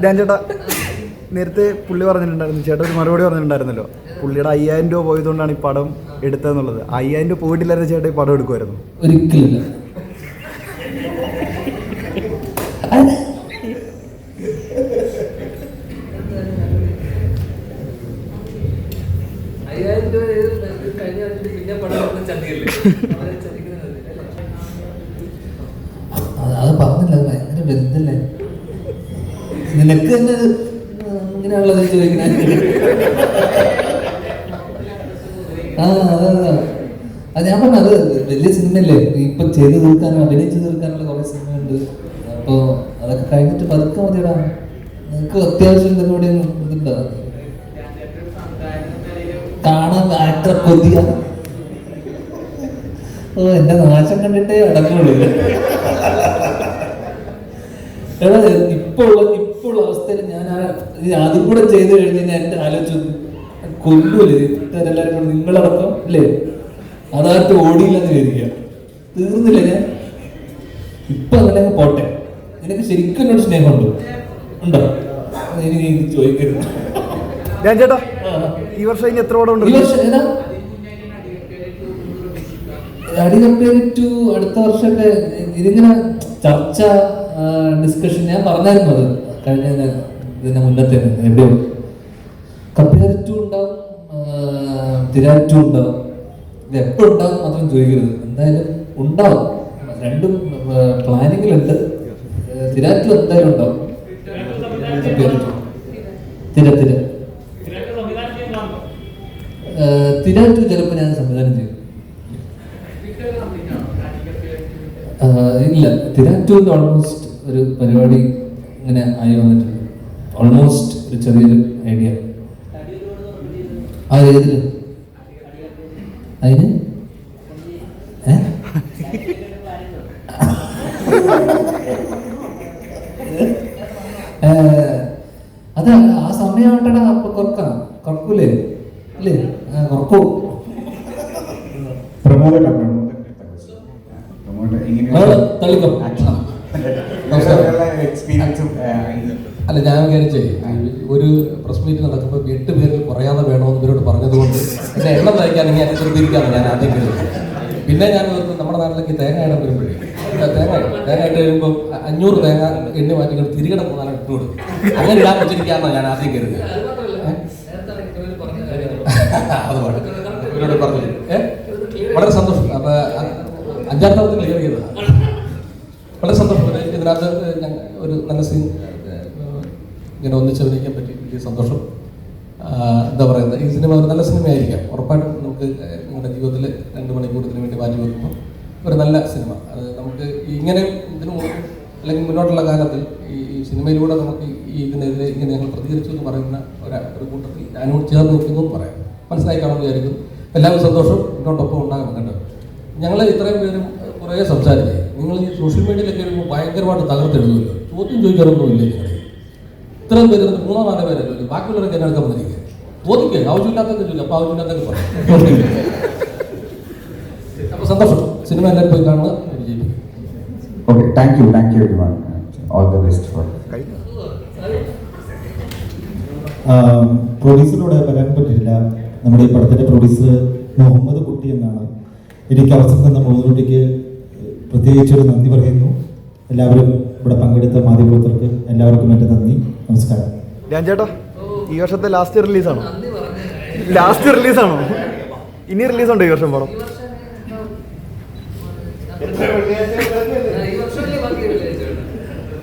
ഞാൻ ചേട്ടാ നേരത്തെ പുള്ളി പറഞ്ഞിട്ടുണ്ടായിരുന്നു, ചേട്ടാ ഒരു മറുപടി പറഞ്ഞിട്ടുണ്ടായിരുന്നല്ലോ, പുള്ളിയുടെ 5000 രൂപ പോയതുകൊണ്ടാണ് ഈ പടം എടുത്തതെന്നുള്ളത്. 5000 രൂപ പോയിട്ടില്ലായിരുന്നു ചേട്ടാ ഈ പടം എടുക്കുമായിരുന്നു? ഒരിക്കലില്ല. അത് പറഞ്ഞില്ല, ഭയങ്കര ബന്ധല്ലേ നിനക്ക് തന്നെ ഇങ്ങനെയുള്ളത് ചോദിക്കണേ. അത് ഞാൻ പറഞ്ഞത് വലിയ സിനിമയല്ലേ, ഇപ്പൊ ചെയ്ത് തീർക്കാനും അഭിനയിച്ച് തീർക്കാനുള്ള കുറെ സിനിമയുണ്ട്. അപ്പൊ അതൊക്കെ കഴിഞ്ഞിട്ട് പതുക്കെ മതിയടാ. നിനക്ക് അത്യാവശ്യം ഇതിലൂടെ ഇതുണ്ടോ കാണാൻ ആക്ടർ കൊതിയ? ഓ എന്റെ നാശം കണ്ടിട്ടേ അടക്കമുള്ളൂ. എടാ ഇപ്പൊ ഉള്ള അവസ്ഥയിൽ ഞാൻ അതും കൂടെ ചെയ്ത് കഴിഞ്ഞാൽ എന്റെ ആലോചിച്ചു കൊല്ലൂല്ലേ എല്ലാവരും കൂടെ, നിങ്ങളടക്കം അല്ലേ? അതായിട്ട് ഓടിയില്ലെന്ന് വിചാരിക്കുക, തീർന്നില്ല ഞാൻ. ഇപ്പൊ അങ്ങനെ പോട്ടെ. നിനക്ക് ശരിക്കും എന്നോട് സ്നേഹമുണ്ടോ? ഉണ്ടോ? എനിക്ക് ചോദിക്കരുത്. ഞാൻ ചേട്ടാ ഈ വർഷം ഇനി എത്ര പടം ഉണ്ട്? ഈ വർഷം ഏതാ അടി കമ്പയർ ടു അടുത്ത വർഷമൊക്കെ ഇതിങ്ങനെ ചർച്ച ഡിസ്കഷൻ ഞാൻ പറഞ്ഞായിരുന്നു. അത് കഴിഞ്ഞ ഇതിന്റെ മുന്നത്തെ എവിടെയോ കമ്പയർ ടു ഉണ്ടാവും, തിരാറ്റു ഉണ്ടാവും. ഇത് എപ്പോഴും ഉണ്ടാവും മാത്രം ചോദിക്കരുത്, എന്തായാലും ഉണ്ടാവും. രണ്ടും പ്ലാനിങ്ങിലുണ്ട്. തിരാറ്റു എന്തായാലും ഉണ്ടാവും. തിരാറ്റു ചിലപ്പോൾ ഞാൻ സംവിധാനം ചെയ്യും. ഇല്ല, തിരാറ്റൂരിൽ ഓൾമോസ്റ്റ് ഒരു പരിപാടി ഇങ്ങനെ ആയി വന്നിട്ടുണ്ട്. ഓൾമോസ്റ്റ് ഒരു ചെറിയൊരു ഐഡിയ. ആ ഏതില് അതിന് അത് ആ സമയമായിട്ടാ. അപ്പൊ കുറക്കൂലേ അല്ലേ? കുറക്കൂ. അല്ല, ഞാൻ വിചാരിച്ചേ ഒരു പ്രസ് മീറ്റ് നടക്കുമ്പോൾ 8 പേരിൽ കുറയാതെ വേണമെന്ന് ഇവരോട് പറഞ്ഞതുകൊണ്ട് എന്നെ എണ്ണം തയ്ക്കാൻ ഇങ്ങനെ ശ്രദ്ധിക്കാണ് ഞാൻ ആദ്യം കരുതുന്നത്. പിന്നെ ഞാൻ നമ്മുടെ നാട്ടിലേക്ക് തേങ്ങ ഇടാൻ വരുമ്പോഴേ തേങ്ങ ഇട്ട് കഴിയുമ്പോൾ 500 തേങ്ങ എണ്ണി മാറ്റി തിരികെ 3 ഇട്ട് കൊടുക്കും. അങ്ങനെ ഇടാൻ വെച്ചിരിക്കാന്നാണ് ഞാൻ ആദ്യം കരുതുന്നത്. അതുകൊണ്ട് ഇവരോട് പറഞ്ഞു വളരെ സന്തോഷം. അപ്പൊ 5-ാം തവണ ക്ലിയർ ചെയ്തതാണ്. വളരെ സന്തോഷം. ഇതിനകത്ത് ഒരു നല്ല സീൻ ഇങ്ങനെ ഒന്നിച്ചഭിനയിക്കാൻ പറ്റി, വലിയ സന്തോഷം. എന്താ പറയുന്നത്, ഈ സിനിമ ഒരു നല്ല സിനിമയായിരിക്കാം. ഉറപ്പായിട്ടും നമുക്ക് നിങ്ങളുടെ ജീവിതത്തിൽ 2 മണിക്കൂറത്തിന് വേണ്ടി മാറ്റി വെക്കുമ്പോൾ ഒരു നല്ല സിനിമ. അത് നമുക്ക് ഇങ്ങനെ ഇതിന് അല്ലെങ്കിൽ മുന്നോട്ടുള്ള കാലത്തിൽ ഈ സിനിമയിലൂടെ നമുക്ക് ഇതിനെതിരെ ഇങ്ങനെ ഞങ്ങൾ പ്രതികരിച്ചു എന്ന് പറയുന്ന ഒരു കൂട്ടത്തിൽ ഞാനോട് ചേർന്ന് നിൽക്കുന്നു എന്ന് പറയാം. മനസ്സിലായി കാണുമെന്ന് വിചാരിക്കുന്നു. എല്ലാവരും സന്തോഷം മുന്നോട്ടൊപ്പം ഉണ്ടാകണം കേട്ടോ. ഞങ്ങൾ ഇത്രയും പേരും കുറേ സംസാരിച്ചേ. നിങ്ങൾ ഈ സോഷ്യൽ മീഡിയയിലൊക്കെ വരുമ്പോൾ ഭയങ്കരമായിട്ട് തകർത്തെഴുതുമല്ലോ. ചോദ്യം ചോദിക്കാറൊന്നും ഇല്ലേ നിങ്ങൾ? ഇത്രയും പേര് 3-4 പേരല്ലോ. ബാക്കിയുള്ളവരൊക്കെ എന്നെ എടുക്കാൻ വന്നിരിക്കുക. ചോദിക്കുക, ആവശ്യമില്ലാത്തൊക്കെ ചോദിക്കും. അപ്പോൾ ആവശ്യമില്ലാത്തൊക്കെ പറയാം. അപ്പോൾ സന്തോഷം. സിനിമ എല്ലാവരും പോയി കാണുക, വിജയിപ്പിക്കും. Okay, thank you everyone. All the best for. പ്രൊഡ്യൂസറിലൂടെ വരാൻ പറ്റില്ല. നമ്മുടെ ഈ പടത്തിന്റെ പ്രൊഡ്യൂസർ മുഹമ്മദ് കുട്ടി എന്നാണ്. എനിക്ക് അവസരം തന്ന മുഹമ്മദ് കുട്ടിക്ക് പ്രത്യേകിച്ചൊരു നന്ദി പറയുന്നു. എല്ലാവരും ഇവിടെ പങ്കെടുത്ത മാധ്യമപ്രവർത്തകർക്ക് എല്ലാവർക്കും എൻ്റെ നന്ദി, നമസ്കാരം. ഞാൻ ചേട്ടാ ഈ വർഷത്തെ ലാസ്റ്റ് റിലീസാണോ? ഇനി റിലീസുണ്ടോ ഈ വർഷം പടം?